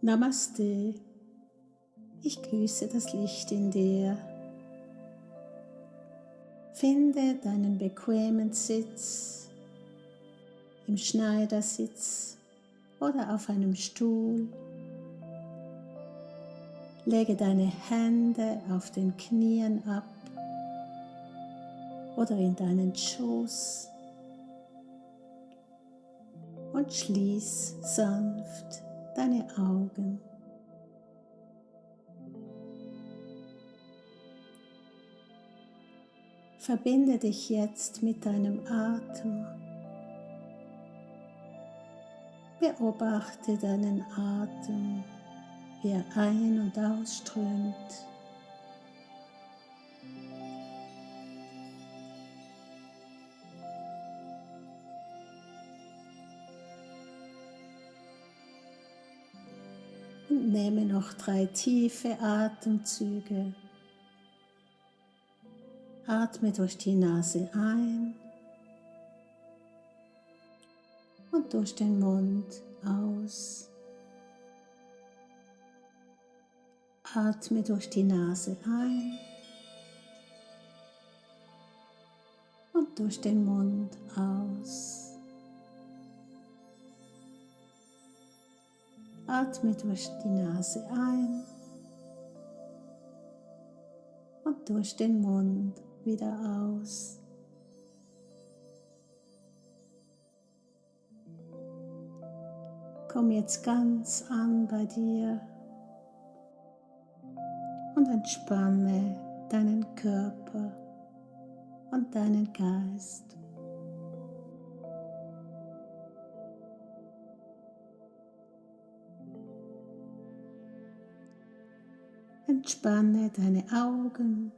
Namaste, ich grüße das Licht in dir. Finde deinen bequemen Sitz im Schneidersitz oder auf einem Stuhl. Lege deine Hände auf den Knien ab oder in deinen Schoß und schließ sanft deine Augen. Verbinde dich jetzt mit deinem Atem. Beobachte deinen Atem, wie er ein- und ausströmt. Und nehme noch 3 tiefe Atemzüge. Atme durch die Nase ein und durch den Mund aus. Atme durch die Nase ein und durch den Mund aus. Atme durch die Nase ein und durch den Mund wieder aus. Komm jetzt ganz an bei dir und entspanne deinen Körper und deinen Geist. Entspanne deine Augen,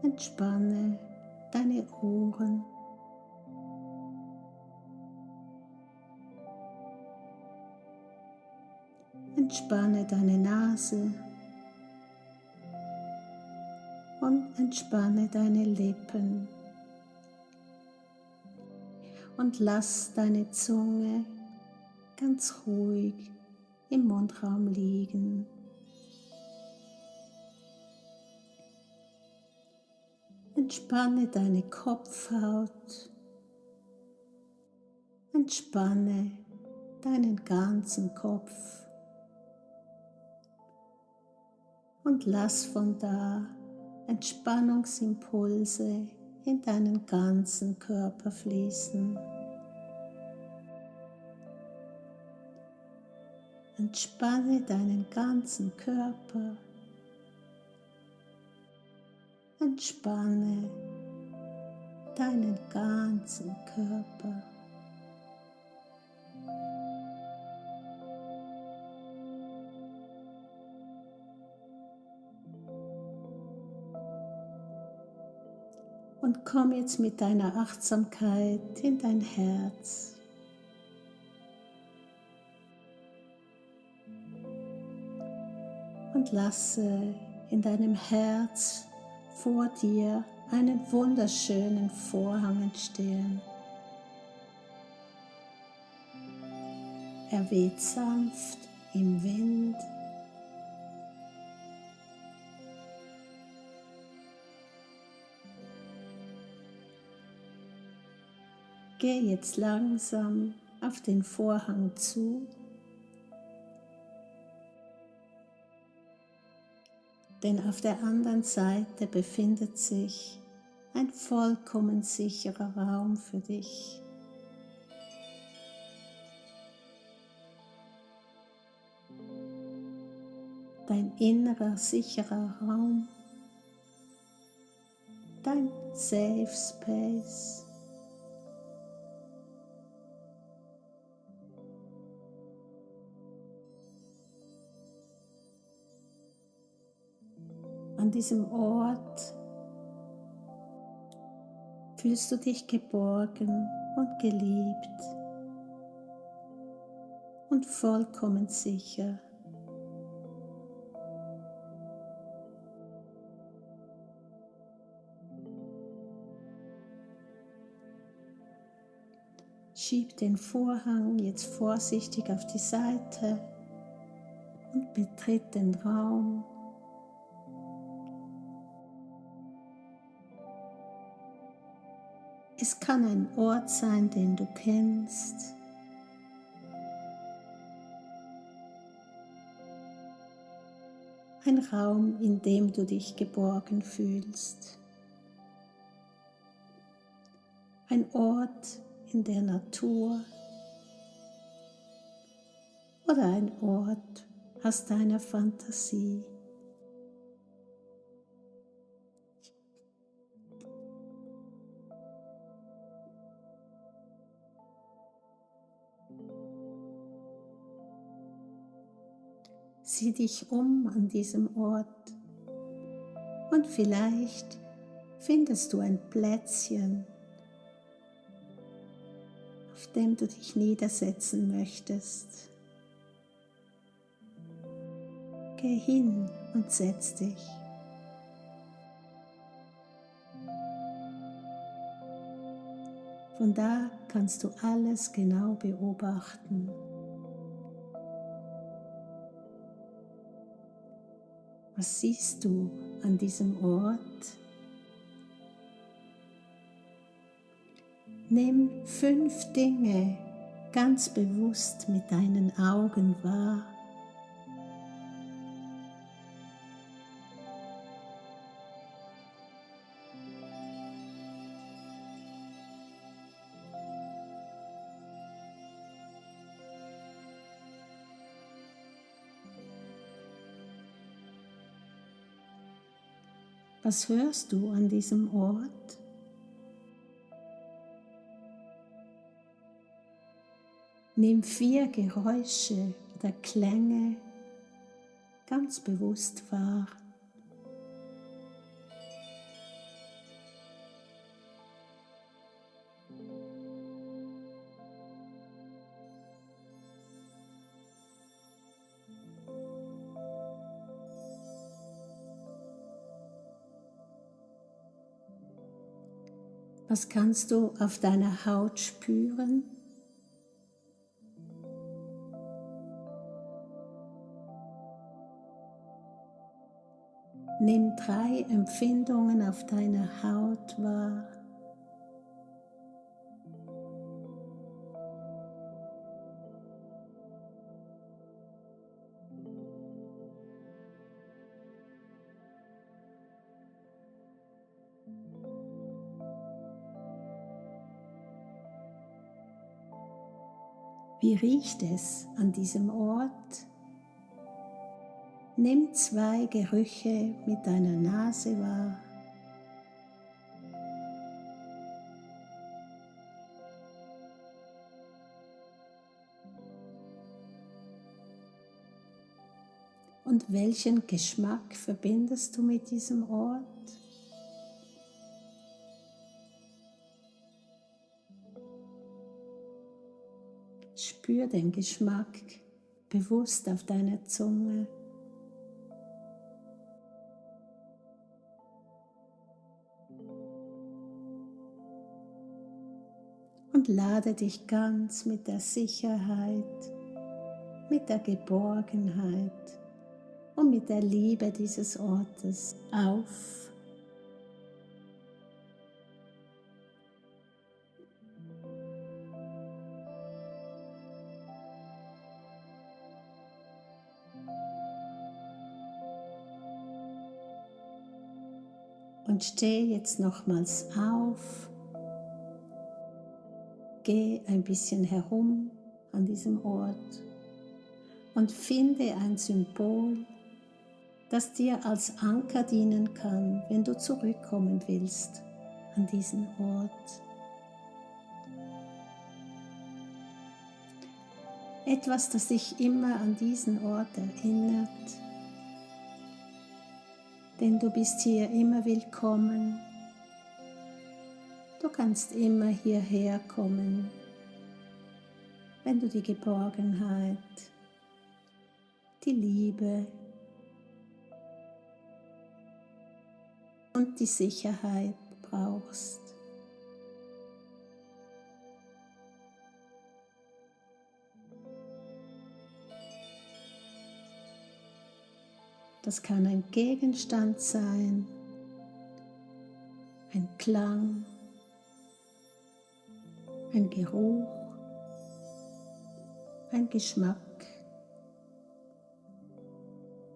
entspanne deine Ohren, entspanne deine Nase und entspanne deine Lippen und lass deine Zunge ganz ruhig im Mundraum liegen. Entspanne deine Kopfhaut, entspanne deinen ganzen Kopf und lass von da Entspannungsimpulse in deinen ganzen Körper fließen. Entspanne deinen ganzen Körper. Entspanne deinen ganzen Körper. Und komm jetzt mit deiner Achtsamkeit in dein Herz. Und lasse in deinem Herz vor dir einen wunderschönen Vorhang entstehen. Er weht sanft im Wind. Geh jetzt langsam auf den Vorhang zu. Denn auf der anderen Seite befindet sich ein vollkommen sicherer Raum für dich. Dein innerer sicherer Raum, dein Safe Space. An diesem Ort fühlst du dich geborgen und geliebt und vollkommen sicher. Schieb den Vorhang jetzt vorsichtig auf die Seite und betritt den Raum. Es kann ein Ort sein, den du kennst. Ein Raum, in dem du dich geborgen fühlst. Ein Ort in der Natur oder ein Ort aus deiner Fantasie. Sieh dich an diesem Ort und vielleicht findest du ein Plätzchen, auf dem du dich niedersetzen möchtest. Geh hin und setz dich. Von da kannst du alles genau beobachten. Was siehst du an diesem Ort? Nimm 5 Dinge ganz bewusst mit deinen Augen wahr. Was hörst du an diesem Ort? Nimm 4 Geräusche oder Klänge ganz bewusst wahr. Was kannst du auf deiner Haut spüren? Nimm 3 Empfindungen auf deiner Haut wahr. Wie riecht es an diesem Ort? Nimm 2 Gerüche mit deiner Nase wahr. Und welchen Geschmack verbindest du mit diesem Ort? Spür den Geschmack bewusst auf deiner Zunge. Und lade dich ganz mit der Sicherheit, mit der Geborgenheit und mit der Liebe dieses Ortes auf. Und steh jetzt nochmals auf. Geh ein bisschen herum an diesem Ort und finde ein Symbol, das dir als Anker dienen kann, wenn du zurückkommen willst an diesen Ort. Etwas, das dich immer an diesen Ort erinnert, denn du bist hier immer willkommen. Du kannst immer hierher kommen, wenn du die Geborgenheit, die Liebe und die Sicherheit brauchst. Das kann ein Gegenstand sein, ein Klang, ein Geruch, ein Geschmack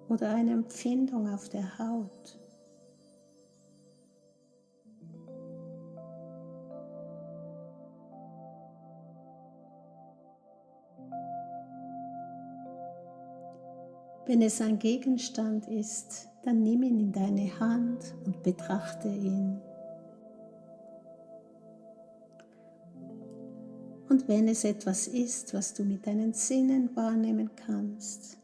oder eine Empfindung auf der Haut. Wenn es ein Gegenstand ist, dann nimm ihn in deine Hand und betrachte ihn. Und wenn es etwas ist, was du mit deinen Sinnen wahrnehmen kannst,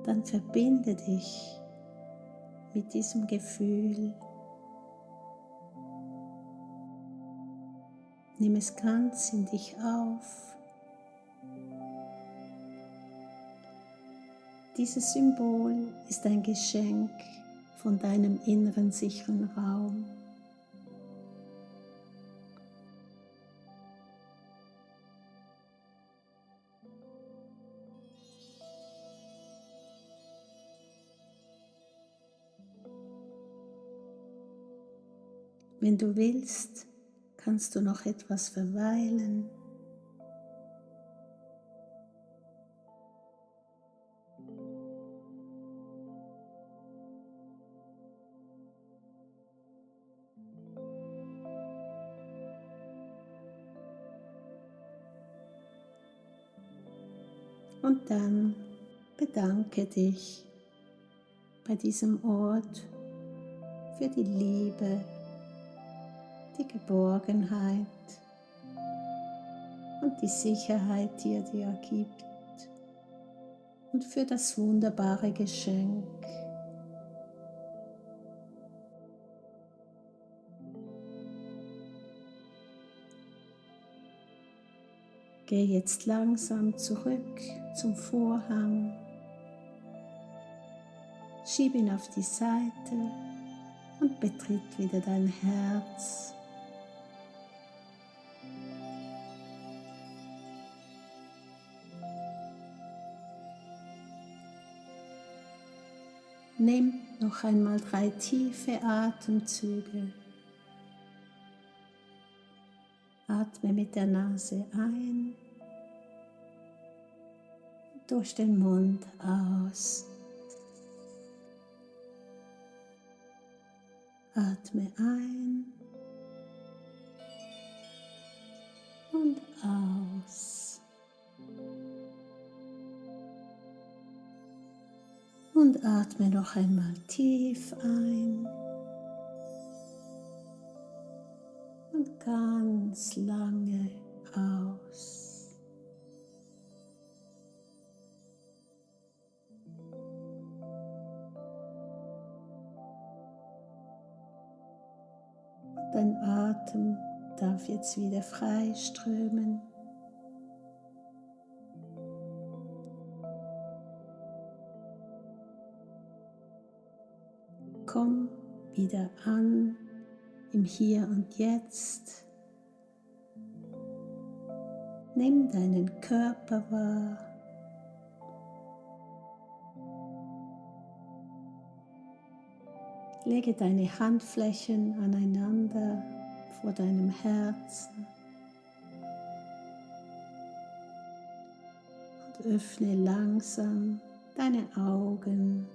dann verbinde dich mit diesem Gefühl. Nimm es ganz in dich auf. Dieses Symbol ist ein Geschenk von deinem inneren sicheren Raum. Wenn du willst, kannst du noch etwas verweilen. Und dann bedanke dich bei diesem Ort für die Liebe, die Geborgenheit und die Sicherheit, die er dir gibt, und für das wunderbare Geschenk. Geh jetzt langsam zurück zum Vorhang, schieb ihn auf die Seite und betritt wieder dein Herz. Nimm noch einmal 3 tiefe Atemzüge. Atme mit der Nase ein und durch den Mund aus. Atme ein und aus. Und atme noch einmal tief ein und ganz lange aus. Dein Atem darf jetzt wieder frei strömen. Komm wieder an im Hier und Jetzt. Nimm deinen Körper wahr. Lege deine Handflächen aneinander vor deinem Herzen und öffne langsam deine Augen.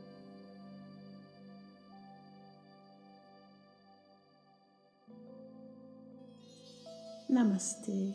Namaste.